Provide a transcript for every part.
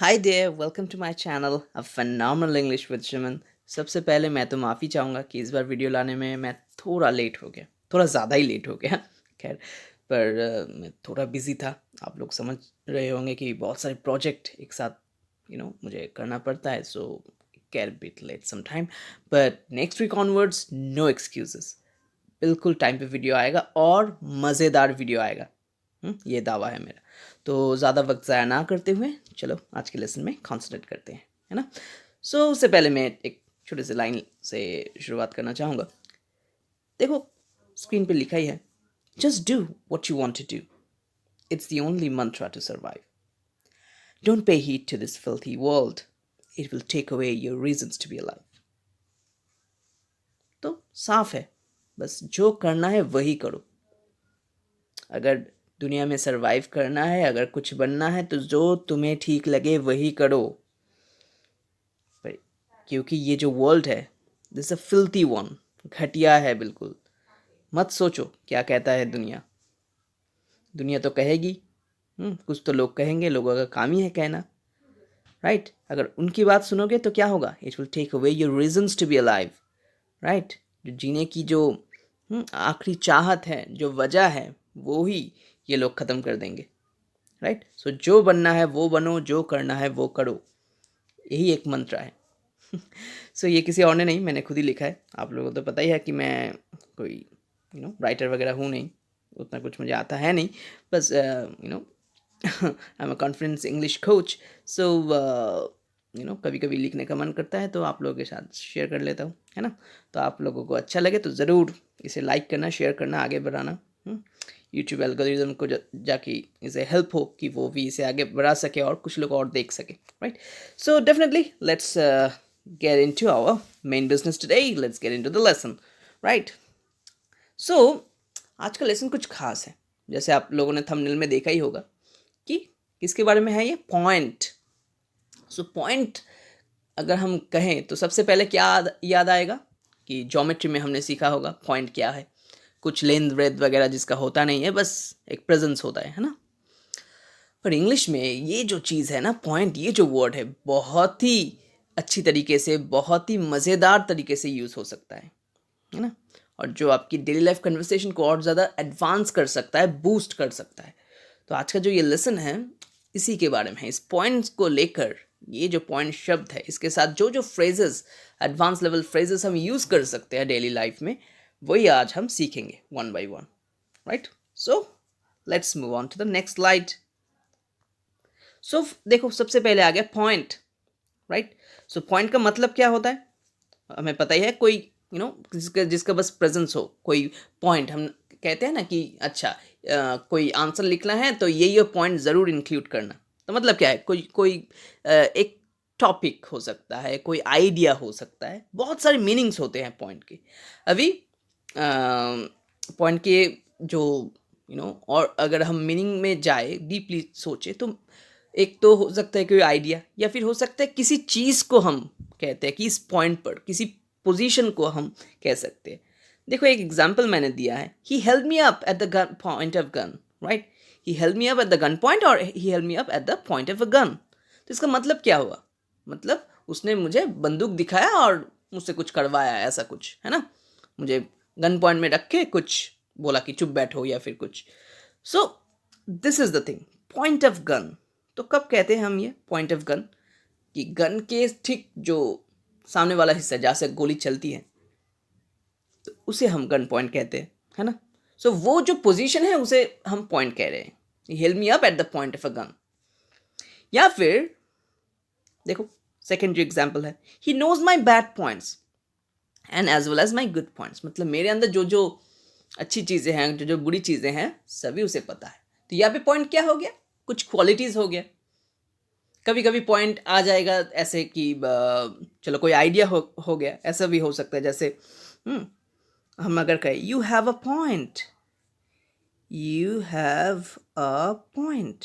Hi there, welcome to my channel a phenomenal English with Shiman. सबसे पहले मैं तो माफ़ी चाहूँगा कि इस बार वीडियो लाने में मैं थोड़ा लेट हो गया, थोड़ा ज़्यादा ही लेट हो गया। खैर, पर मैं थोड़ा बिजी था। आप लोग समझ रहे होंगे कि बहुत सारे प्रोजेक्ट एक साथ मुझे करना पड़ता है, so can bit late some time. But next week onwards no excuses, बिल्कुल टाइम पे वीडियो आएगा और मज़ेदार वीडियो आएगा। ये दावा है मेरा। तो ज़्यादा वक्त ज़ाया ना करते हुए चलो आज के लेसन में कॉन्सेंट्रेट करते हैं, है ना। उससे पहले मैं एक छोटे से लाइन से शुरुआत करना चाहूँगा। देखो, स्क्रीन पे लिखा ही है, just do what you want to do, it's the only mantra to survive, don't pay heed to this filthy world, it will take away your reasons to be alive. तो साफ है, बस जो करना है वही करो। अगर दुनिया में सरवाइव करना है, अगर कुछ बनना है, तो जो तुम्हें ठीक लगे वही करो। पर क्योंकि ये जो वर्ल्ड है, दिस अ फिल्थी वन, घटिया है बिल्कुल। मत सोचो क्या कहता है दुनिया। दुनिया तो कहेगी, कुछ तो लोग कहेंगे, लोगों का काम ही है कहना, राइट। अगर उनकी बात सुनोगे तो क्या होगा? It will take away your reasons to be alive, right. जो जीने की जो आखिरी चाहत है, जो वजह है, वो ही ये लोग ख़त्म कर देंगे, राइट। सो जो बनना है वो बनो, जो करना है वो करो, यही एक मंत्र है। ये किसी और ने नहीं, मैंने खुद ही लिखा है। आप लोगों को तो पता ही है कि मैं कोई राइटर वगैरह हूँ नहीं, उतना कुछ मुझे आता है नहीं। बस I am a confidence English coach. So कभी कभी लिखने का मन करता है तो आप लोगों के साथ शेयर कर लेता हूँ, है ना। तो आप लोगों को अच्छा लगे तो ज़रूर इसे लाइक करना, शेयर करना, आगे बढ़ाना। यूट्यूब एल्गोरिदम को जाके इसे हेल्प हो कि वो भी इसे आगे बढ़ा सके और कुछ लोग और देख सके, right. So definitely let's get into our main business today. Let's get into the lesson, right? So आज का लेसन कुछ खास है। जैसे आप लोगों ने थंबनेल में देखा ही होगा कि किसके बारे में है ये, पॉइंट। पॉइंट अगर हम कहें तो सबसे पहले क्या याद आएगा कि ज्योमेट्री में हमने सीखा होगा पॉइंट क्या है। कुछ लेंथ ब्रेथ वगैरह जिसका होता नहीं है, बस एक प्रेजेंस होता है ना। पर इंग्लिश में ये जो चीज़ है ना, पॉइंट, ये जो वर्ड है, बहुत ही अच्छी तरीके से, बहुत ही मज़ेदार तरीके से यूज़ हो सकता है ना। और जो आपकी डेली लाइफ कन्वर्सेशन को और ज़्यादा एडवांस कर सकता है, बूस्ट कर सकता है। तो आज का जो ये लेसन है इसी के बारे में है। इस पॉइंट्स को लेकर, ये जो पॉइंट शब्द है, इसके साथ जो जो फ्रेजेस, एडवांस लेवल फ्रेजेस हम यूज़ कर सकते हैं डेली लाइफ में, वही आज हम सीखेंगे one by one, right. So let's move on to the next slide. देखो, सबसे पहले आ गया पॉइंट, राइट। पॉइंट का मतलब क्या होता है हमें पता ही है। कोई जिसका जिसका बस प्रेजेंस हो, कोई पॉइंट। हम कहते हैं ना कि अच्छा, कोई आंसर लिखना है तो ये पॉइंट ज़रूर इंक्लूड करना। तो मतलब क्या है, कोई कोई एक टॉपिक हो सकता है, कोई आइडिया हो सकता है, बहुत सारे मीनिंग्स होते हैं पॉइंट के। अभी पॉइंट के जो और अगर हम मीनिंग में जाए, डीपली सोचे, तो एक तो हो सकता है कोई आइडिया, या फिर हो सकता है किसी चीज़ को हम कहते हैं कि इस पॉइंट पर, किसी पोजीशन को हम कह सकते हैं। देखो, एक एग्जांपल मैंने दिया है, he help me up at the gun point of gun, right. He help me up at the gun point, और he help me up at the point of a gun. तो इसका मतलब क्या हुआ? मतलब उसने मुझे बंदूक दिखाया और मुझसे कुछ करवाया, ऐसा कुछ है ना। मुझे गन पॉइंट में रख के कुछ बोला कि चुप बैठो, या फिर कुछ। So this is the thing, point of gun. तो कब कहते हैं हम ये पॉइंट ऑफ गन? कि गन के ठीक जो सामने वाला हिस्सा, जहाँ से गोली चलती है, तो उसे हम गन पॉइंट कहते हैं, है ना। वो जो पोजीशन है उसे हम पॉइंट कह रहे हैं। Help me up at the point of a gun. या फिर देखो, सेकेंड जो एग्जाम्पल है, he knows my bad points and as well as my good points. मतलब मेरे अंदर जो जो अच्छी चीज़ें हैं, जो जो बुरी चीज़ें हैं, सभी उसे पता है। तो यहाँ पे पॉइंट क्या हो गया? कुछ क्वालिटीज़ हो गया। कभी कभी पॉइंट आ जाएगा ऐसे कि चलो कोई आइडिया हो गया, ऐसा भी हो सकता है। जैसे हम अगर कहें you have a point, you have a point,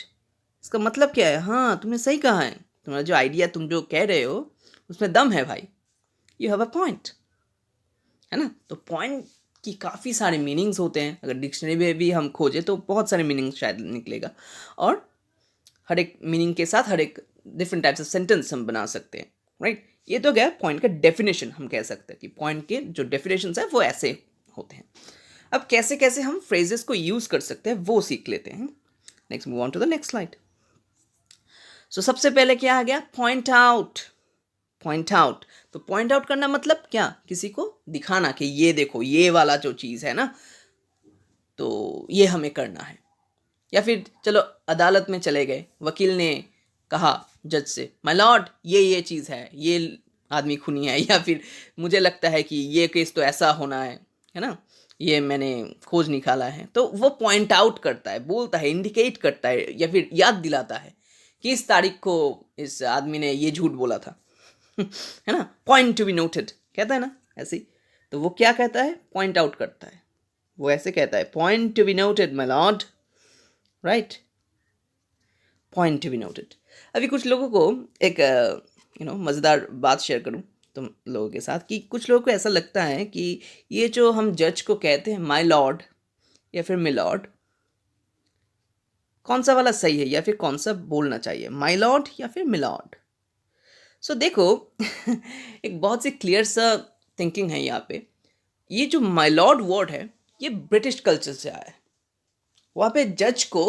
इसका मतलब क्या है? हाँ, तुमने सही कहा है, तुम्हारा जो आइडिया तुम जो कह रहे हो उसमें दम है भाई, यू हैव अ पॉइंट, है ना। तो पॉइंट की काफ़ी सारे मीनिंग्स होते हैं। अगर डिक्शनरी में भी हम खोजें तो बहुत सारे मीनिंग्स शायद निकलेगा। और हर एक मीनिंग के साथ हर एक डिफरेंट टाइप्स ऑफ सेंटेंस हम बना सकते हैं, राइट। ये तो क्या पॉइंट का डेफिनेशन हम कह सकते हैं कि पॉइंट के जो डेफिनेशन है वो ऐसे होते हैं। अब कैसे कैसे हम फ्रेजेस को यूज कर सकते हैं वो सीख लेते हैं। Next move on to the next slide. So सबसे पहले क्या आ गया, पॉइंट आउट। पॉइंट आउट, तो पॉइंट आउट करना मतलब क्या, किसी को दिखाना कि ये देखो ये वाला जो चीज़ है ना, तो ये हमें करना है। या फिर चलो अदालत में चले गए, वकील ने कहा जज से, माय लॉर्ड ये चीज़ है, ये आदमी खूनी है, या फिर मुझे लगता है कि ये केस तो ऐसा होना है ना, ये मैंने खोज निकाला है। तो वो पॉइंट आउट करता है, बोलता है, इंडिकेट करता है, या फिर याद दिलाता है कि इस तारीख को इस आदमी ने ये झूठ बोला था है ना, पॉइंट टू बी नोटेड कहता है ना, ऐसे ही। तो वो क्या कहता है, पॉइंट आउट करता है, वो ऐसे कहता है, point to be noted my Lord, right, point to be noted. अभी कुछ लोगों को एक मज़ेदार बात शेयर करूं तुम लोगों के साथ, कि कुछ लोगों को ऐसा लगता है कि ये जो हम जज को कहते हैं माय लॉर्ड या फिर मिलॉर्ड, कौन सा वाला सही है, या फिर कौन सा बोलना चाहिए, माय लॉर्ड या फिर मिलॉर्ड। सो देखो एक बहुत सी क्लियर सा थिंकिंग है यहाँ पे। ये जो माय लॉर्ड वर्ड है ये ब्रिटिश कल्चर से आया है। वहाँ पे जज को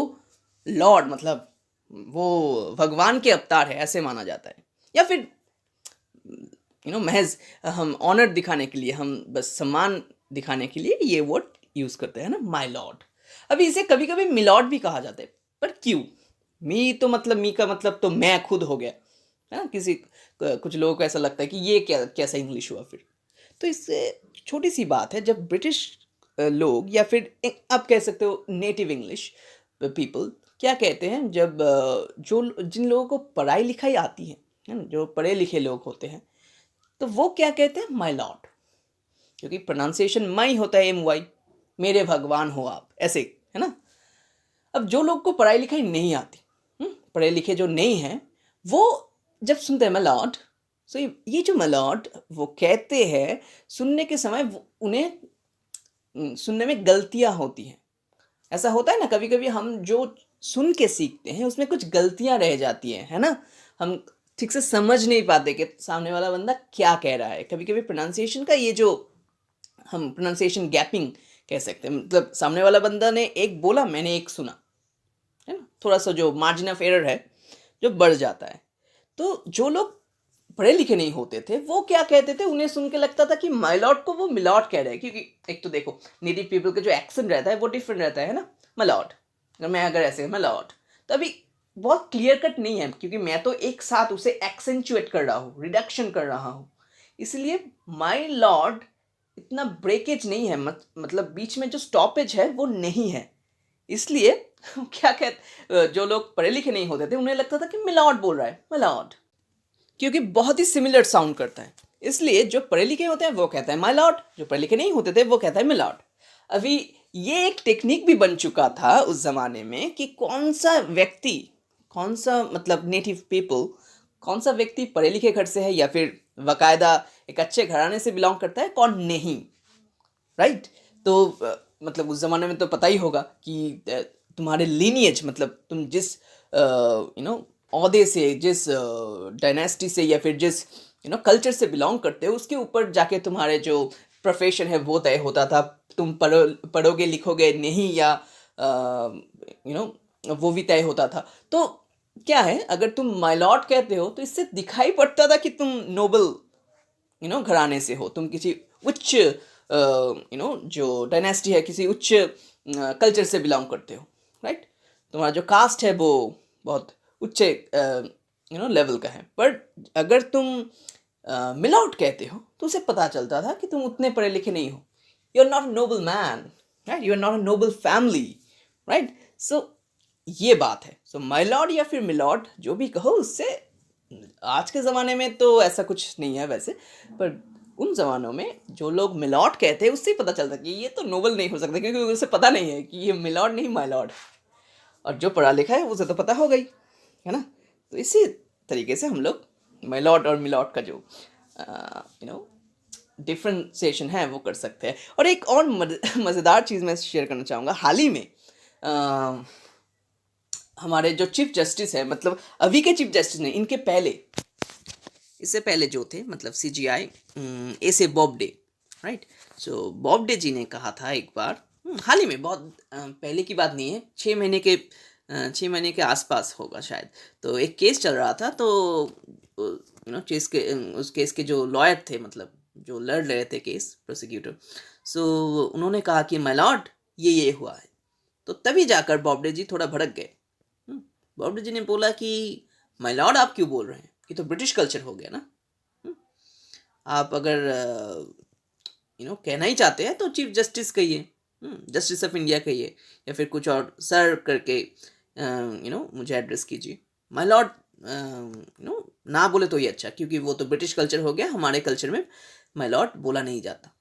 लॉर्ड मतलब वो भगवान के अवतार है ऐसे माना जाता है, या फिर महज हम ऑनर दिखाने के लिए, हम बस सम्मान दिखाने के लिए ये वर्ड यूज़ करते हैं ना, माय लॉर्ड। अभी इसे कभी कभी मिलॉर्ड भी कहा जाता है, पर क्यों? मी तो मतलब मी का मतलब तो मैं खुद हो गया है ना, कुछ लोगों को ऐसा लगता है कि ये क्या कैसा इंग्लिश हुआ फिर। तो इससे छोटी सी बात है, जब ब्रिटिश लोग या फिर आप कह सकते हो नेटिव इंग्लिश पीपल क्या कहते हैं, जब जो जिन लोगों को पढ़ाई लिखाई आती है ना, जो पढ़े लिखे लोग होते हैं, तो वो क्या कहते हैं, माय लॉर्ड, क्योंकि प्रोनाउंसिएशन माई होता है, MY, मेरे भगवान हो आप, ऐसे है ना। अब जो लोग को पढ़ाई लिखाई नहीं आती, पढ़े लिखे जो नहीं हैं, वो जब सुनते हैं मलॉट, सो ये जो मलॉट वो कहते हैं, सुनने के समय उन्हें सुनने में गलतियां होती हैं। ऐसा होता है ना, कभी कभी हम जो सुन के सीखते हैं उसमें कुछ गलतियां रह जाती हैं, है ना, हम ठीक से समझ नहीं पाते कि सामने वाला बंदा क्या कह रहा है। कभी कभी प्रोनाउंसिएशन का ये जो हम प्रोनाउंसिएशन गैपिंग कह सकते हैं, मतलब सामने वाला बंदा ने एक बोला, मैंने एक सुना, है ना, थोड़ा सा जो मार्जिन ऑफ एरर है जो बढ़ जाता है। तो जो लोग पढ़े लिखे नहीं होते थे वो क्या कहते थे, उन्हें सुन के लगता था कि माय लॉर्ड को वो मिलॉर्ड कह रहे हैं, क्योंकि एक तो देखो नेटिव पीपल का जो एक्सेंट रहता है वो डिफरेंट रहता है ना, मलॉर्ड, अगर ऐसे मलॉर्ड, तो अभी बहुत क्लियर कट नहीं है, क्योंकि मैं तो एक साथ उसे एक्सेंचुएट कर रहा हूँ, रिडक्शन कर रहा हूँ, इसलिए माय लॉर्ड इतना ब्रेकेज नहीं है, मतलब बीच में जो स्टॉपेज है वो नहीं है। इसलिए क्या कहते, जो लोग पढ़े लिखे नहीं होते थे उन्हें लगता था कि मिलॉर्ड बोल रहा है, मिलॉर्ड, क्योंकि बहुत ही सिमिलर साउंड करता है। इसलिए जो पढ़े लिखे होते हैं वो कहता है माय लॉर्ड, जो पढ़े लिखे नहीं होते थे वो कहता है मिलॉर्ड। अभी ये एक टेक्निक भी बन चुका था उस जमाने में कि कौन सा व्यक्ति, कौन सा मतलब नेटिव पीपल, कौन सा व्यक्ति पढ़े लिखे घर से है या फिर बाकायदा एक अच्छे घराने से बिलोंग करता है, कौन नहीं, राइट। तो मतलब उस जमाने में तो पता ही होगा कि तुम्हारे लीनिएज, मतलब तुम जिस औहदे से, जिस डायनेस्टी से या फिर जिस कल्चर से बिलोंग करते हो, उसके ऊपर जाके तुम्हारे जो प्रोफेशन है वो तय होता था। तुम पढ़ोगे लिखोगे नहीं, या वो भी तय होता था। तो क्या है, अगर तुम माय लॉर्ड कहते हो तो इससे दिखाई पड़ता था कि तुम नोबल घराने से हो, तुम किसी उच्च जो डायनेस्टी है, किसी उच्च कल्चर से बिलोंग करते हो, राइट। तुम्हारा जो कास्ट है वो बहुत उच्च लेवल का है। पर अगर तुम मिलॉर्ड कहते हो तो उसे पता चलता था कि तुम उतने पढ़े लिखे नहीं हो, you are not a noble man, right, you are not a noble family, right. So ये बात है। सो माय लॉर्ड या फिर मिलॉर्ड जो भी कहो, उससे आज के ज़माने में तो ऐसा कुछ नहीं है वैसे, पर उन ज़मानों में जो लोग मिलॉर्ड कहते हैं उससे ही पता चलता कि ये तो नोबल नहीं हो सकता, क्योंकि उसे पता नहीं है कि ये मिलॉर्ड नहीं माय लॉर्ड। और जो पढ़ा लिखा है उसे तो पता हो गई, है ना। तो इसी तरीके से हम लोग माय लॉर्ड और मिलॉर्ड का जो डिफ्रेंसिएशन है वो कर सकते हैं। और एक और मज़ेदार चीज़ मैं शेयर करना चाहूँगा। हाल ही में हमारे जो चीफ जस्टिस है, मतलब अभी के चीफ जस्टिस ने, इनके पहले, इससे पहले जो थे, मतलब CGI ऐसे बॉब्डे, राइट। सो बॉब्डे जी ने कहा था एक बार, हाल ही में, बहुत पहले की बात नहीं है, 6 महीने के आसपास होगा शायद। तो एक केस चल रहा था, तो केस के उस केस के जो लॉयर थे, मतलब जो लड़ रहे थे केस, प्रोसिक्यूटर, सो उन्होंने कहा कि माय लॉर्ड, ये हुआ है। तो तभी जाकर बॉब्डे जी थोड़ा भड़क गए। बॉब्डे जी ने बोला कि माय लॉर्ड आप क्यों बोल रहे हैं, ये तो ब्रिटिश कल्चर हो गया ना। आप अगर कहना ही चाहते हैं तो चीफ जस्टिस कहिए, जस्टिस ऑफ इंडिया कहिए, या फिर कुछ और सर करके मुझे एड्रेस कीजिए। माय लॉर्ड ना बोले तो ही अच्छा, क्योंकि वो तो ब्रिटिश कल्चर हो गया, हमारे कल्चर में माय लॉर्ड बोला नहीं जाता।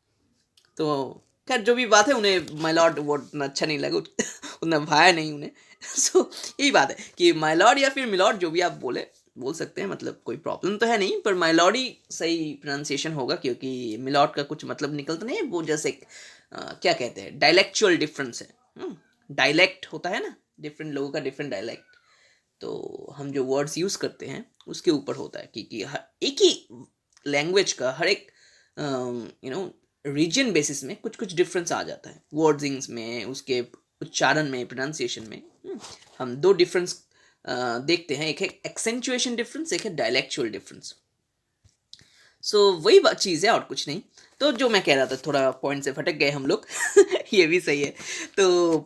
तो खैर जो भी बात है, उन्हें माय लॉर्ड वो उतना अच्छा नहीं लगा, उतना भाया नहीं उन्हें। सो यही बात है कि माय लॉर्ड या फिर मिलॉर्ड, जो भी आप बोल सकते हैं, मतलब कोई प्रॉब्लम तो है नहीं, पर माय लॉर्ड ही सही प्रोनाउंसिएशन होगा, क्योंकि मिलॉर्ड का कुछ मतलब निकलता नहीं है, वो जैसे क्या कहते हैं, डायलेक्चुअल डिफरेंस है। डायलेक्ट होता है ना, डिफरेंट लोगों का डिफरेंट डायलेक्ट, तो हम जो वर्ड्स यूज़ करते हैं उसके ऊपर होता है, क्योंकि एक ही लैंग्वेज का हर एक रीजन बेसिस में कुछ कुछ डिफरेंस आ जाता है, वर्डिंग्स में, उसके उच्चारण में, प्रोनाउंसिएशन में। हम दो डिफरेंस देखते हैं, एक है एक्सेंचुएशन डिफरेंस, एक है डायलेक्चुअल डिफरेंस। सो वही चीज़ है और कुछ नहीं। तो जो मैं कह रहा था, थोड़ा पॉइंट से भटक गए हम लोग। ये भी सही है। तो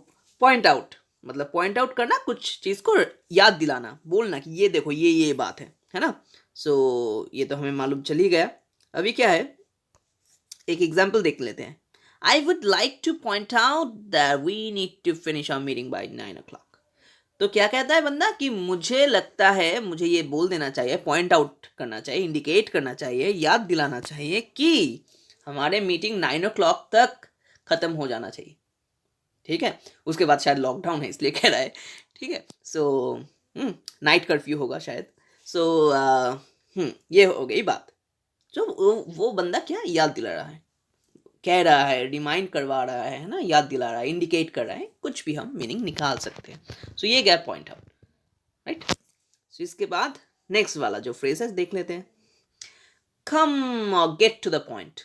पॉइंट आउट, मतलब पॉइंट आउट करना, कुछ चीज़ को याद दिलाना, बोलना कि ये देखो, ये बात है ना। सो ये तो हमें मालूम चल ही गया। अभी क्या है, एक एग्जाम्पल देख लेते हैं। I would like to point out that we need to finish our meeting by 9 o'clock। तो क्या कहता है बंदा कि मुझे लगता है, मुझे ये बोल देना चाहिए, पॉइंट आउट करना चाहिए, इंडिकेट करना चाहिए, याद दिलाना चाहिए कि हमारे मीटिंग 9 o'clock तक खत्म हो जाना चाहिए। ठीक है, उसके बाद शायद लॉकडाउन है, इसलिए कह रहा है। ठीक है, सो नाइट कर्फ्यू होगा शायद। सो ये हो गई बात। जो वो बंदा क्या याद दिला रहा है, कह रहा है, रिमाइंड करवा रहा है ना, याद दिला रहा है, इंडिकेट कर रहा है, कुछ भी हम मीनिंग निकाल सकते हैं। सो ये गया पॉइंट आउट, राइट। सो इसके बाद नेक्स्ट वाला जो फ्रेज है देख लेते हैं, कम और get to the point.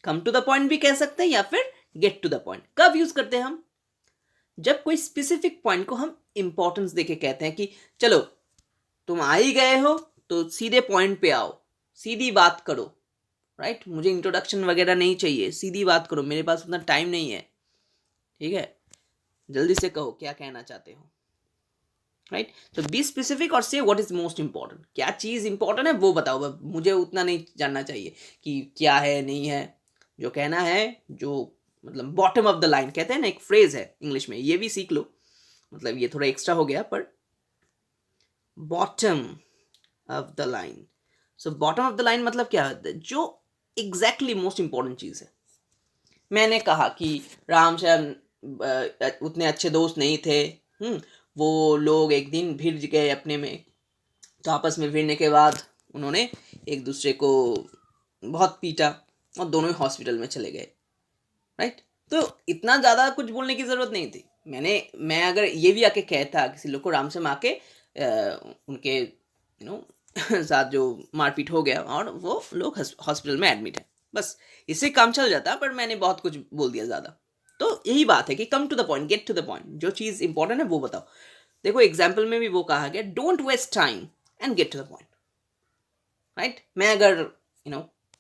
Come to the point भी कह सकते हैं, या फिर गेट टू द पॉइंट कब यूज करते हैं हम, जब कोई स्पेसिफिक पॉइंट को हम इंपॉर्टेंस देके कहते हैं कि चलो तुम आ ही गए हो तो सीधे पॉइंट पे आओ, सीधी बात करो, राइट। मुझे इंट्रोडक्शन वगैरह नहीं चाहिए, सीधी बात करो, मेरे पास उतना टाइम नहीं है। ठीक है, जल्दी से कहो क्या कहना चाहते हो, राइट। तो बी स्पेसिफिक और से व्हाट इज मोस्ट इंपॉर्टेंट, क्या चीज़ इंपॉर्टेंट है वो बताओ, मुझे उतना नहीं जानना चाहिए कि क्या है नहीं है। जो कहना है, जो मतलब बॉटम ऑफ द लाइन कहते हैं ना, एक फ्रेज है इंग्लिश में, ये भी सीख लो, मतलब ये थोड़ा एक्स्ट्रा हो गया, पर bottom of the line. So bottom of the line मतलब क्या है, जो एग्जैक्टली मोस्ट इंपॉर्टेंट चीज़ है। मैंने कहा कि राम श्याम उतने अच्छे दोस्त नहीं थे। वो लोग एक दिन भिड़ गए अपने में, तो आपस में भिड़ने के बाद उन्होंने एक दूसरे को बहुत पीटा और दोनों ही हॉस्पिटल में चले गए, राइट। तो इतना ज़्यादा कुछ बोलने की ज़रूरत नहीं थी। मैं अगर ये भी आके कहता किसी लोग को, राम श्याम आके उनके साथ जो मारपीट हो गया और वो लोग हॉस्पिटल में एडमिट है, बस इससे काम चल जाता, पर मैंने बहुत कुछ बोल दिया ज़्यादा। तो यही बात है कि come to the point, get to the point, जो चीज़ इंपॉर्टेंट है वो बताओ। देखो एग्जाम्पल में भी वो कहा गया, don't waste time and get to the point, right. मैं अगर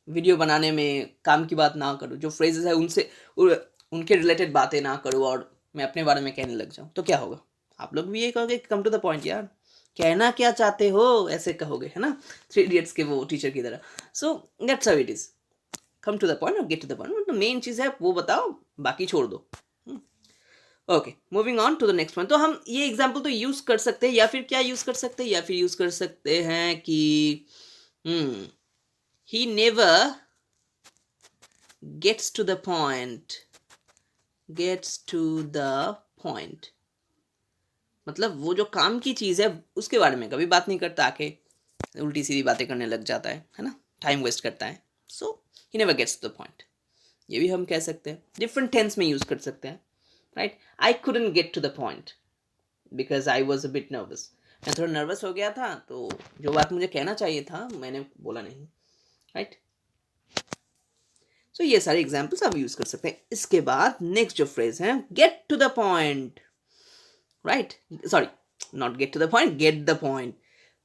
वीडियो बनाने में काम की बात ना करूँ, जो फ्रेजेस है उनसे उनके रिलेटेड बातें ना करूँ, और मैं अपने बारे में कहने लग जाऊँ, तो क्या होगा, आप लोग भी ये कहोगे कम टू द पॉइंट यार, कहना क्या चाहते हो, ऐसे कहोगे, है ना, 3 Idiots के वो टीचर की तरह। So that's how it is, come to the point और गेट टू द पॉइंट, तो मेन चीज़ है वो बताओ, बाकी छोड़ दो। Okay, moving on to the next one. तो हम ये एग्जाम्पल तो यूज कर सकते हैं, या फिर क्या यूज कर सकते हैं, या फिर यूज कर सकते हैं कि he never gets to the point, gets to the point, मतलब वो जो काम की चीज़ है उसके बारे में कभी बात नहीं करता, आके उल्टी सीधी बातें करने लग जाता है ना, टाइम वेस्ट करता है। So he never gets to the point, ये भी हम कह सकते हैं, डिफरेंट टेंस में यूज कर सकते हैं, right. I couldn't get to the point, because I was a bit nervous. मैं थोड़ा नर्वस हो गया था, तो जो बात मुझे कहना चाहिए था मैंने बोला नहीं, राइट। सो ये सारे एग्जाम्पल्स आप यूज कर सकते हैं। इसके बाद नेक्स्ट जो फ्रेज है, get to the point, right, sorry, not get to the point, get the point.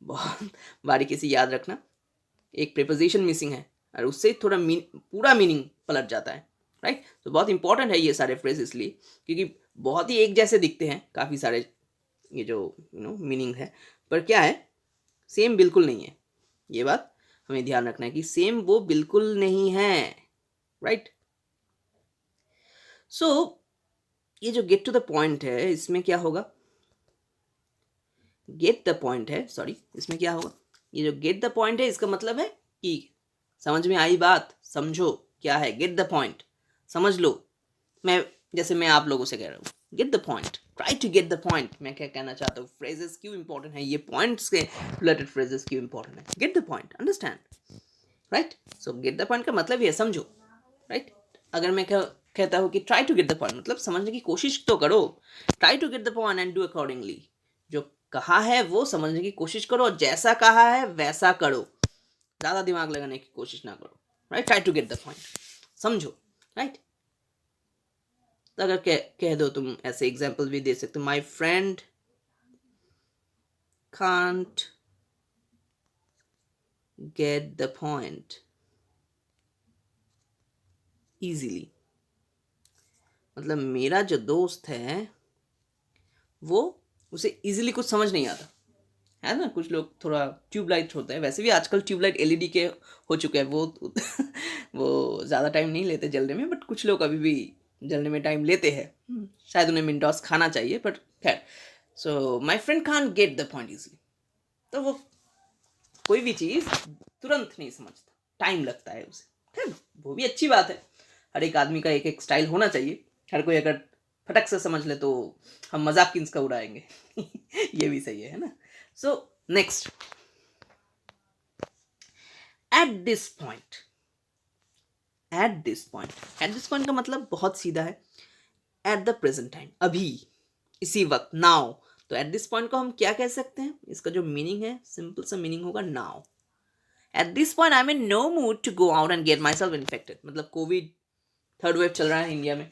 बहुत बारीकी से याद रखना, एक प्रीपोजिशन मिसिंग है और उससे थोड़ा पूरा मीनिंग पलट जाता है, राइट। तो बहुत इंपॉर्टेंट है ये सारे फ्रेज, इसलिए क्योंकि बहुत ही एक जैसे दिखते हैं काफ़ी सारे ये जो मीनिंग है, पर क्या है, सेम बिल्कुल नहीं है। ये बात हमें ध्यान रखना है कि सेम वो बिल्कुल नहीं है, राइट। सो ये जो गेट टू द पॉइंट है, इसमें क्या होगा, गेट द पॉइंट है, सॉरी, इसमें क्या होगा, ये जो गेट द पॉइंट है इसका मतलब है कि समझ में आई बात, समझो क्या है गेट द पॉइंट, समझ लो। जैसे मैं आप लोगों से कह रहा हूँ, get the point, try to get the point. मैं क्या कहना चाहता हूँ, फ्रेजेस क्यों इंपॉर्टेंट है, ये पॉइंट्स के रिलेटेड फ्रेजेस क्यों इंपॉर्टेंट है, get the point, understand, right. So gate the point का मतलब ये समझो, राइट। अगर मैं कहता हूँ कि try to get the point, मतलब समझने की कोशिश तो करो, try to get the point and do accordingly. जो कहा है वो समझने की कोशिश करो और जैसा कहा है वैसा करो, ज़्यादा दिमाग लगाने की कोशिश ना करो, right. Try to get the point, समझो, राइट। तो अगर कह दो तुम, ऐसे एग्जाम्पल भी दे सकते हो, माई friend can't get the point easily, मतलब मेरा जो दोस्त है वो, उसे इजीली कुछ समझ नहीं आता है ना। कुछ लोग थोड़ा ट्यूबलाइट होते हैं, वैसे भी आजकल ट्यूबलाइट एलईडी के हो चुके हैं, वो ज़्यादा टाइम नहीं लेते जलने में, बट कुछ लोग अभी भी जलने में टाइम लेते हैं, शायद उन्हें मिनटॉस खाना चाहिए, बट खैर। So my friend can't get the point easily, तो वो कोई भी चीज़ तुरंत नहीं समझता, टाइम लगता है उसे, खैर वो भी अच्छी बात है। हर एक आदमी का एक एक स्टाइल होना चाहिए, हर कोई अगर फटक से समझ ले तो हम मजाक किन का उड़ाएंगे ये भी सही है ना। So next, eight this point, eight this point, eight this point का मतलब बहुत सीधा है, एट द प्रेजेंट टाइम, अभी, इसी वक्त, नाउ। तो एट दिस पॉइंट को हम क्या कह सकते हैं, इसका जो मीनिंग है, सिंपल सा मीनिंग होगा now. At this point I am in no mood to go out and get my self infected, मतलब कोविड थर्ड वेव चल रहा है इंडिया में,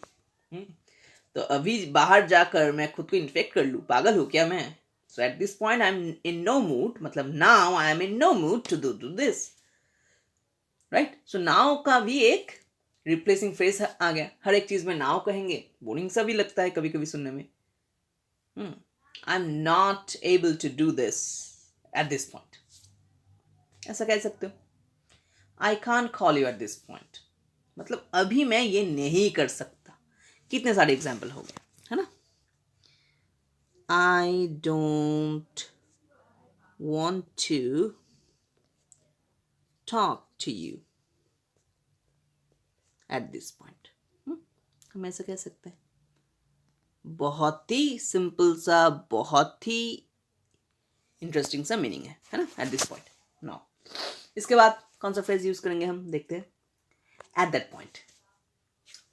तो अभी बाहर जाकर मैं खुद को इन्फेक्ट कर लूँ, पागल हूँ क्या मैं। So at this point I am in no mood, मतलब now I am in no mood to do this, right. So now का भी एक रिप्लेसिंग फ्रेज आ गया। हर एक चीज में नाउ कहेंगे, बोरिंग सा भी लगता है कभी कभी सुनने में। I am not able to do this at this point, ऐसा कह सकते हो। I can't call you at this point, मतलब अभी मैं ये नहीं कर सकता। कितने सारे एग्जाम्पल हो गए, है ना। I don't want to talk to you at this point, हम ऐसा कह सकते हैं। बहुत ही सिंपल सा, बहुत ही इंटरेस्टिंग सा मीनिंग है ना, एट दिस पॉइंट। नाउ इसके बाद कौन सा फ्रेज यूज करेंगे हम, देखते हैं। एट दैट पॉइंट,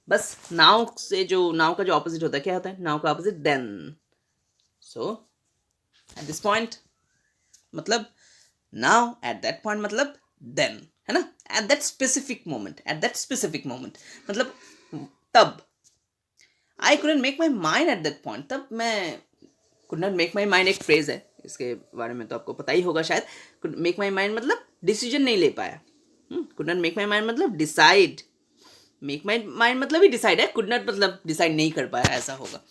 बस नाउ से, जो नाउ का जो ऑपोजिट होता है, क्या होता है, नाउ का opposite then. So at this point मतलब नाउ, एट दैट पॉइंट मतलब देन, है ना। At that specific moment, at that specific moment मतलब तब। I couldn't make my mind at that point, तब मैं, could not make my mind एक phrase है, इसके बारे में तो आपको पता ही होगा शायद। कुड मेक माई माइंड मतलब डिसीजन नहीं ले पाया। Could not make my mind मतलब डिसाइड, मेक माई माइंड मतलब ही डिसाइड है, कुड नॉट मतलब डिसाइड नहीं कर पाया, ऐसा होगा।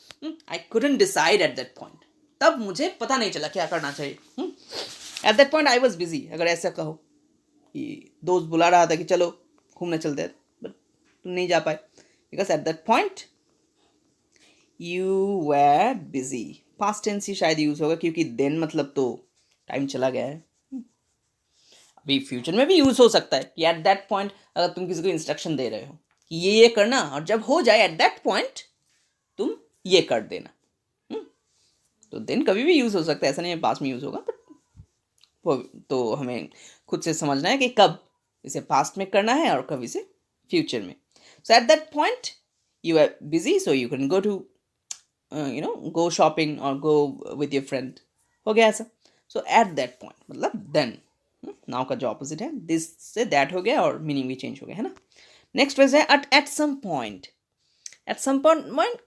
I couldn't decide at that point, तब मुझे पता नहीं चला क्या करना चाहिए। Eight that point I was busy, अगर ऐसा कहो कि दोस्त बुला रहा था कि चलो घूमने चलते हैं, बट तुम नहीं जा पाए, because at that point you were busy. Past tense ही शायद यूज होगा, क्योंकि देन मतलब तो टाइम चला गया है। अभी फ्यूचर में भी यूज हो सकता है कि एट दैट पॉइंट, अगर तुम किसी को इंस्ट्रक्शन दे रहे हो कि ये करना, और जब हो जाए एट दैट पॉइंट तुम ये कर देना, तो देन कभी भी यूज हो सकता है, ऐसा नहीं है पास्ट में यूज होगा, बट वो तो हमें खुद से समझना है कि कब इसे पास्ट में करना है और कब इसे फ्यूचर में। So at that point you are busy, so you can go to go shopping और गो विद योर फ्रेंड, हो गया ऐसा. सो एट दैट पॉइंट मतलब देन, नाउ का जो ऑपोजिट है दिस से दैट हो गया और मीनिंग भी चेंज हो गया, है ना. नेक्स्ट फ्रेज है at some point. At some point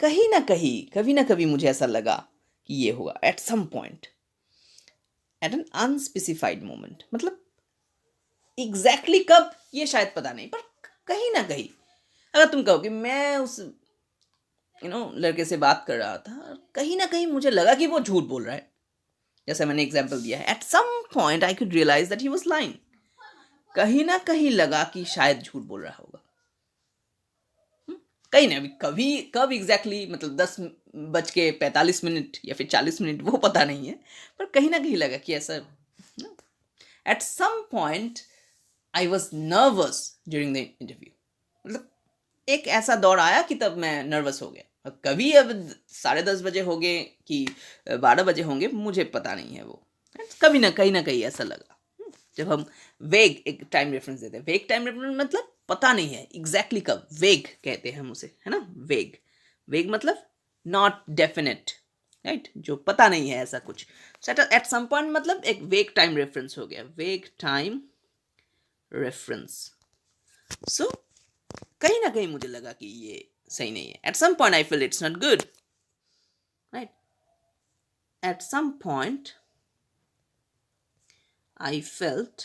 कहीं ना कहीं, कभी ना कभी मुझे ऐसा लगा कि ये होगा. At some point, at an unspecified moment मतलब एग्जैक्टली कब ये शायद पता नहीं, पर कहीं ना कहीं. अगर तुम कहो कि मैं उस लड़के से बात कर रहा था, कहीं ना कहीं मुझे लगा कि वो झूठ बोल रहा है. जैसे मैंने एग्जाम्पल दिया है, at some point I could realise that he was lying. कहीं ना कहीं लगा कि शायद झूठ बोल रहा होगा. कहीं ना कभी कब एग्जैक्टली मतलब 10:45 या फिर 40 मिनट वो पता नहीं है, पर कहीं ना कहीं लगा कि ऐसा. At some point I was nervous during the interview. मतलब एक ऐसा दौर आया कि तब मैं नर्वस हो गया. कभी अब 10:30 बजे हो गए कि 12 बजे होंगे मुझे पता नहीं है वो. कभी ना कहीं ऐसा लगा. जब हम वेग एक टाइम रेफरेंस देते हैं, वेग टाइम रेफरेंस मतलब पता नहीं है एग्जैक्टली कब, वेग कहते हैं हम उसे, है ना. वेग, वेग मतलब नॉट डेफिनेट, राइट, जो पता नहीं है ऐसा कुछ. एट सम पॉइंट मतलब एक वेग टाइम रेफरेंस हो गया, वेग टाइम रेफरेंस. सो कहीं ना कहीं मुझे लगा कि ये सही नहीं है. At some point I feel it's not good, right. At some point I felt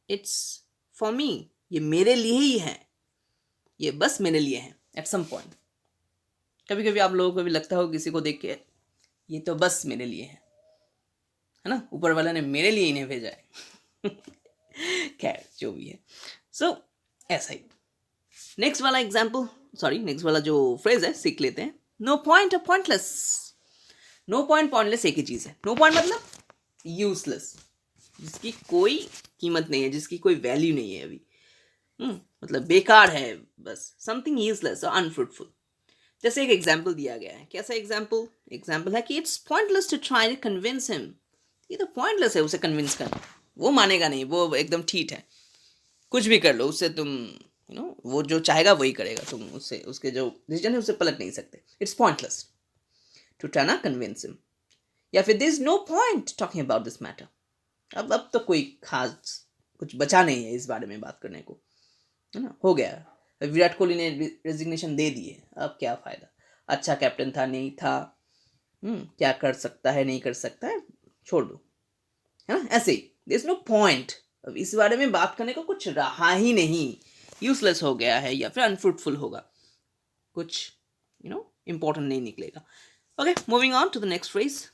it's for me, ये मेरे लिए ही है, ये बस मेरे लिए है. एट सम पॉइंट कभी कभी आप लोगों को भी लगता हो किसी को देख के ये तो बस मेरे लिए है ना, ऊपर वाला ने मेरे लिए इन्हें भेजा है. खैर जो भी है. सो ऐसा ही. नेक्स्ट वाला एग्जाम्पल, सॉरी नेक्स्ट वाला जो फ्रेज है सीख लेते हैं. नो पॉइंट और पॉइंटलेस. नो पॉइंट पॉइंटलेस एक ही चीज है. नो पॉइंट मतलब यूजलेस, जिसकी कोई कीमत नहीं है, जिसकी कोई वैल्यू नहीं है अभी. मतलब बेकार है बस, समथिंग यूजलेस और अनफ्रूटफुल. जैसे एक एग्जाम्पल दिया गया है. कैसा एग्जाम्पल? एग्जाम्पल है कि it's pointless to try to convince him. ये तो पॉइंटलेस है उसे कन्विंस करना, वो मानेगा नहीं, वो एकदम ठीक है. कुछ भी कर लो उससे, तुम वो जो चाहेगा वही करेगा, तुम उससे उसके जो डिसीजन है उससे पलट नहीं सकते. इट्स पॉइंटलेस टू ट्राई ना कन्विंस हिम. या फिर there is no point talking about this matter. अब तो कोई खास कुछ बचा नहीं है इस बारे में बात करने को, है ना. हो गया, विराट कोहली ने रेजिग्नेशन दे दी है, अब क्या फायदा. अच्छा कैप्टन था, नहीं था, क्या कर सकता है नहीं कर सकता है, छोड़ दो, है ना. ऐसे ही देयर इज नो पॉइंट, अब इस बारे में बात करने को कुछ रहा ही नहीं, यूजलेस हो गया है या फिर अनफ्रूटफुल होगा, कुछ इंपॉर्टेंट नहीं निकलेगा. Okay, moving on to the next phrase.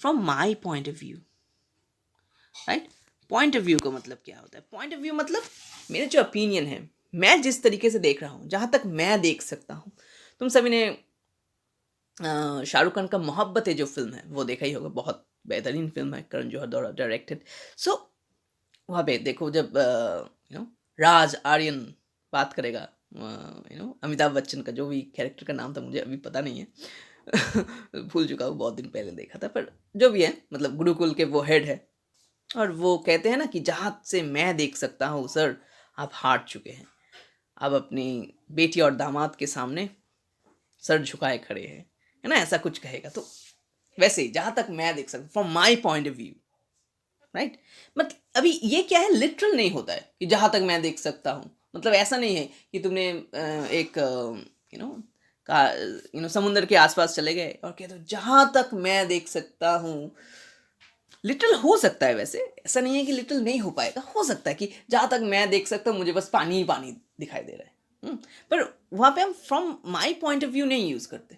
From my point of view, right. Point of view का मतलब क्या होता है? पॉइंट ऑफ व्यू मतलब मेरे जो ओपिनियन है, मैं जिस तरीके से देख रहा हूँ, जहाँ तक मैं देख सकता हूँ. तुम सभी ने शाहरुख खान का मोहब्बत है जो फिल्म है वो देखा ही होगा, बहुत बेहतरीन फिल्म है, करण जौहर द्वारा डायरेक्टेड. सो वहाँ पे देखो जब राज आर्यन बात करेगा, अमिताभ बच्चन का जो भी कैरेक्टर का नाम था मुझे अभी पता नहीं है, भूल चुका हूँ, बहुत दिन पहले देखा था, पर जो भी है मतलब गुरुकुल के वो हेड है, और वो कहते हैं ना कि जहाँ से मैं देख सकता हूँ सर, आप हार चुके हैं, आप अपनी बेटी और दामाद के सामने सर झुकाए खड़े हैं, है ना, ऐसा कुछ कहेगा. तो वैसे ही जहाँ तक मैं देख सकता हूँ, from my point of view, right. मतलब अभी ये क्या है, लिटरल नहीं होता है कि जहाँ तक मैं देख सकता हूँ. मतलब ऐसा नहीं है कि तुमने एक समुंदर के आसपास चले गए और कहते हो जहाँ तक मैं देख सकता हूँ. लिटल हो सकता है, वैसे ऐसा नहीं है कि लिटल नहीं हो पाएगा, हो सकता है कि जहाँ तक मैं देख सकता हूँ मुझे बस पानी ही पानी दिखाई दे रहा है. पर वहाँ पे हम from my point of view नहीं यूज करते.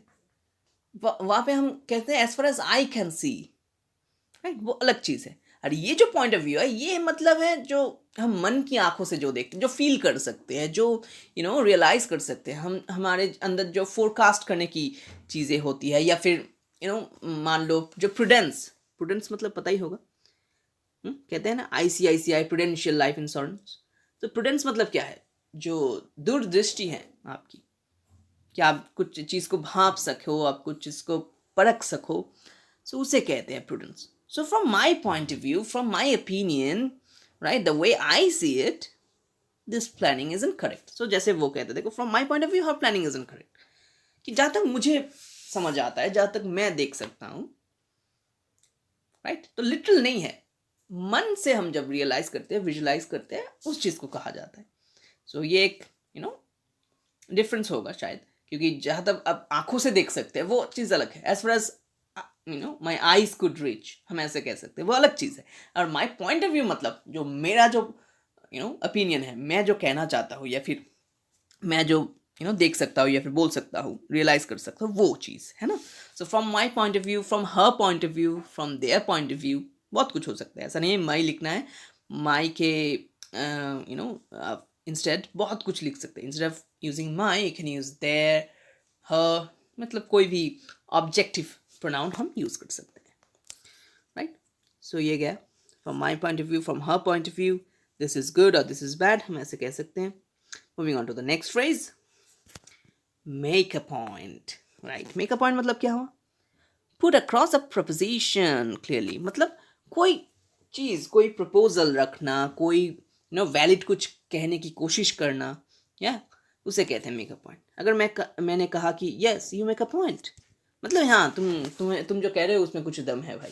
वहाँ पे हम कहते हैं as far as I can see, right, वो अलग चीज़ है. और ये जो पॉइंट ऑफ व्यू है, ये मतलब है जो हम मन की आंखों से जो देखते हैं, जो फील कर सकते हैं, जो रियलाइज कर सकते हैं. हम हमारे अंदर जो फोरकास्ट करने की चीज़ें होती है, या फिर मान लो जो प्रूडेंस, प्रूडेंस मतलब पता ही होगा, कहते हैं ना ICICI प्रूडेंशियल लाइफ इंश्योरेंस. तो प्रूडेंस मतलब क्या है? जो दूरदृष्टि है आपकी, कि आप कुछ चीज़ को भांप सको, आप कुछ चीज़ को परख सको, सो उसे कहते हैं prudence. So from my point of view, from my opinion, right, the way I see it, this planning is incorrect. So जैसे वो कहते, देखो from my point of view her planning is incorrect, कि जहाँ तक मुझे समझ आता है, जहाँ तक मैं देख सकता हूँ, राइट, तो लिटरल नहीं है. मन से हम जब रियलाइज करते हैं, विजुलाइज करते हैं, उस चीज़ को कहा जाता है. सो ये एक डिफरेंस होगा शायद, क्योंकि जहाँ तक अब आंखों से देख सकते हैं वो चीज़ अलग है. As far as my eyes could reach, हम ऐसे कह सकते हैं, वो अलग चीज़ है. और माई पॉइंट ऑफ व्यू मतलब जो मेरा जो ओपिनियन है, मैं जो कहना चाहता हूँ, या फिर मैं जो देख सकता हूँ, या फिर बोल सकता हूँ, रियलाइज कर सकता हूँ, वो चीज़ है ना. So from my point of view, from her point of view, from their point of view, बहुत कुछ हो सकता है. ऐसा नहीं है माई लिखना है, माई के इंस्टेड बहुत कुछ लिख सकते हैं. Instead of using my, you can use their, her, मतलब कोई भी ऑब्जेक्टिव प्रोनाउन हम यूज कर सकते हैं, राइट. सो ये गया from my point of view, from her point of view, this is good और दिस इज बैड, हम ऐसे कह सकते हैं. Moving on to the next phrase, make a point, right. Make a point मतलब क्या हुआ? Put across a proposition clearly, मतलब कोई चीज़, कोई प्रपोजल रखना, कोई वैलिड कुछ कहने की कोशिश करना, या उसे कहते हैं मेक अ पॉइंट. अगर मैंने कहा कि yes you make a point, मतलब हाँ, तुम जो कह रहे हो उसमें कुछ दम है भाई,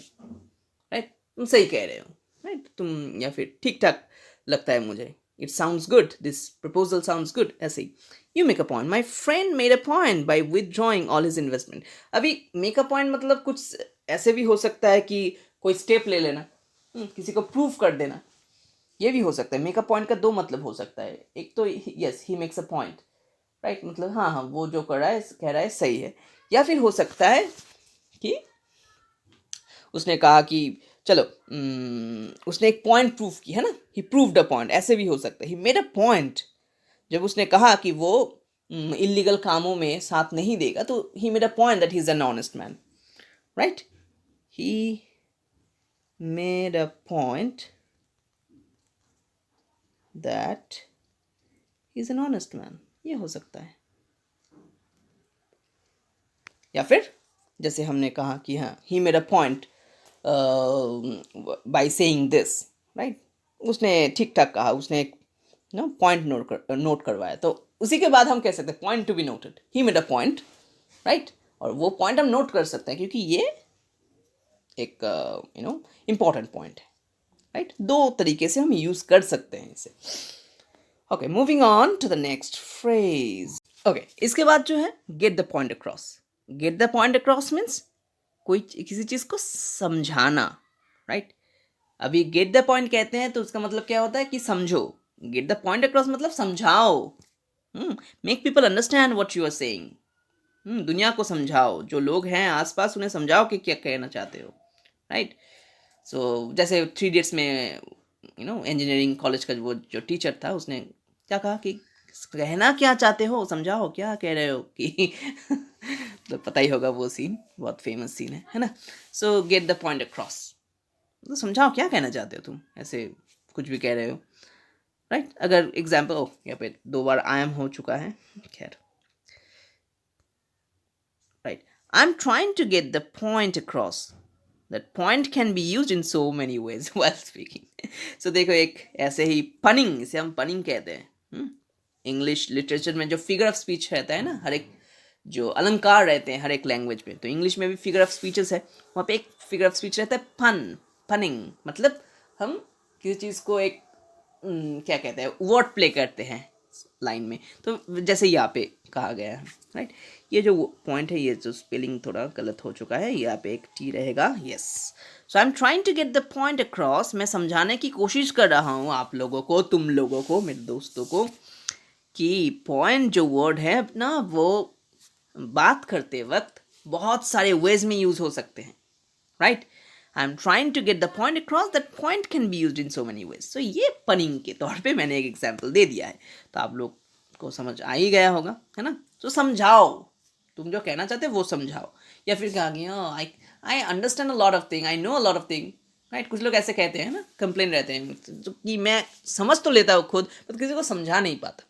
राइट, तुम सही कह रहे हो, राइट, तुम, या फिर ठीक ठाक लगता है मुझे, it sounds good, this proposal sounds good, ऐसे ही. You make a point, my friend made a point by withdrawing all his investment. अभी मेक अ पॉइंट मतलब कुछ ऐसे भी हो सकता है कि कोई स्टेप ले लेना, किसी को प्रूव कर देना, ये भी हो सकता है. मेकअप पॉइंट का दो मतलब हो सकता है. एक तो yes he makes a point, right, मतलब हाँ हाँ वो जो कर रहा है, कह रहा है सही है. या फिर हो सकता है कि उसने कहा कि चलो, उसने एक पॉइंट प्रूव की है ना, ही प्रूव्ड अ पॉइंट, ऐसे भी हो सकता है. ही मेड अ पॉइंट, जब उसने कहा कि वो इलीगल कामों में साथ नहीं देगा, तो he made a point that he is an honest man, right. He made a point that he is an honest man, ये हो सकता है. या फिर जैसे हमने कहा कि हाँ, he made a point by saying this, right, उसने ठीक ठाक कहा, उसने एक पॉइंट नोट करवाया, तो उसी के बाद हम कह सकते हैं point to be noted, he made a point, right. और वो पॉइंट हम नोट कर सकते हैं क्योंकि ये एक इम्पॉर्टेंट पॉइंट है, राइट. दो तरीके से हम यूज कर सकते हैं इसे. Okay, moving on to the next phrase. Okay, इसके बाद जो है get the point across. Get the point across means कोई किसी चीज़ को समझाना, राइट. अभी गेट द पॉइंट कहते हैं तो उसका मतलब क्या होता है कि समझो. गेट द पॉइंट अक्रॉस मतलब समझाओ, make people understand what you are saying. दुनिया को समझाओ, जो लोग हैं आसपास उन्हें समझाओ कि क्या कहना चाहते हो, राइट. सो जैसे 3 Idiots में इंजीनियरिंग कॉलेज का वो जो टीचर था, उसने क्या कहा कि कहना क्या चाहते हो, समझाओ क्या कह रहे हो कि तो पता ही होगा वो सीन, बहुत फेमस सीन है ना. सो गेट द पॉइंट अक्रॉस, तो समझाओ क्या कहना चाहते हो तुम, ऐसे कुछ भी कह रहे हो, राइट. अगर एग्जाम्पल, यहाँ पे 2 बार आई एम हो चुका है, खैर, right. I am trying to get the point across that point can be use in so many ways while speaking. So देखो, एक ऐसे ही पनिंग, इसे हम पनिंग कहते हैं. इंग्लिश लिटरेचर में जो फिगर ऑफ स्पीच रहता है ना, हर एक जो अलंकार रहते हैं हर एक लैंग्वेज में, तो इंग्लिश में भी फिगर ऑफ स्पीचेस है. वहाँ पे एक फिगर ऑफ स्पीच रहता है पनिंग, मतलब हम किसी चीज़ को एक क्या कहते हैं, वर्ड प्ले करते हैं लाइन में. तो जैसे यहाँ पे कहा गया है, राइट. ये जो पॉइंट है, ये जो स्पेलिंग थोड़ा गलत हो चुका है, यहाँ पे एक टी रहेगा, yes. So I am trying to get the point across, मैं समझाने की कोशिश कर रहा हूँ आप लोगों को, तुम लोगों को, मेरे दोस्तों को, कि पॉइंट जो वर्ड है ना, वो बात करते वक्त बहुत सारे वेज में यूज हो सकते हैं, right. I am trying to get the point across that point can be use in so many ways. So ये पनिंग के तौर पे मैंने एक एग्जाम्पल दे दिया है, तो आप लोग को समझ आ ही गया होगा, है ना. तो समझाओ, तुम जो कहना चाहते हो वो समझाओ. या फिर कहा कि I I understand a lot of thing, I know a lot of thing, right. कुछ लोग ऐसे कहते हैं ना, कंप्लेन रहते हैं कि मैं समझ तो लेता हूँ खुद, पर किसी को समझा नहीं पाता.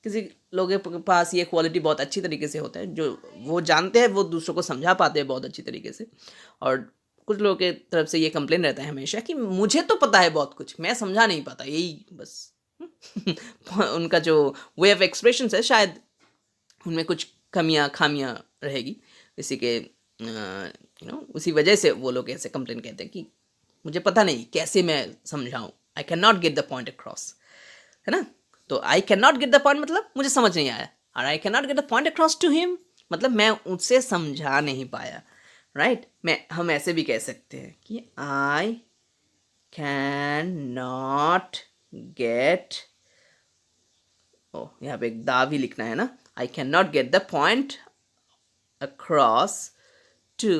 किसी लोगों के पास ये क्वालिटी बहुत अच्छी तरीके से होता है, जो वो जानते हैं वो दूसरों को समझा पाते हैं बहुत अच्छी तरीके से. और कुछ लोगों के तरफ से ये कंप्लेन रहता है हमेशा कि मुझे तो पता है बहुत कुछ, मैं समझा नहीं पाता, यही बस. उनका जो वे ऑफ एक्सप्रेशन है शायद उनमें कुछ खामियां रहेगी, इसी के उसी वजह से वो लोग ऐसे कंप्लेन कहते हैं कि मुझे पता नहीं कैसे मैं समझाऊं, I can not get the point across, है ना। तो I can not get the point मतलब मुझे समझ नहीं आया, और I can not get the point across to him मतलब मैं उससे समझा नहीं पाया, राइट। हम ऐसे भी कह सकते हैं कि आई कैन नॉट गेट, ओ यहाँ पे एक दा भी लिखना है ना, I can not get the point across to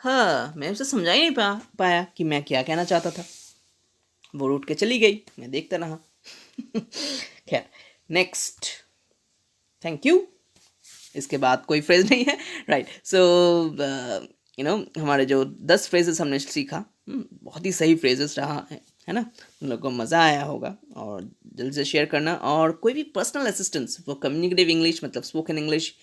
her, मैं उसे समझा ही नहीं पाया कि मैं क्या कहना चाहता था, वो रूट के चली गई, मैं देखता रहा। खैर नेक्स्ट, थैंक यू, इसके बाद कोई फ्रेज नहीं है, राइट। सो हमारे जो 10 फ्रेजेस हमने सीखा, बहुत ही सही फ्रेजेस रहा है ना, उन लोगों को मज़ा आया होगा, और जल्दी से शेयर करना, और कोई भी पर्सनल असिस्टेंस, वो कम्युनिकेटिव इंग्लिश मतलब स्पोकन इंग्लिश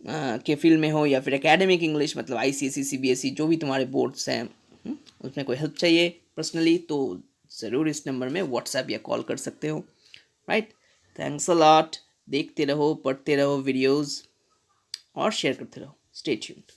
के फील्ड में हो, या फिर एकेडमिक इंग्लिश मतलब ICSE CBSE जो भी तुम्हारे बोर्ड्स हैं, उसमें कोई हेल्प चाहिए पर्सनली, तो ज़रूर इस नंबर में व्हाट्सएप या कॉल कर सकते हो, राइट। थैंक्स अ लॉट, देखते रहो, पढ़ते रहो वीडियोस और शेयर करते रहो, स्टे ट्यून्ड।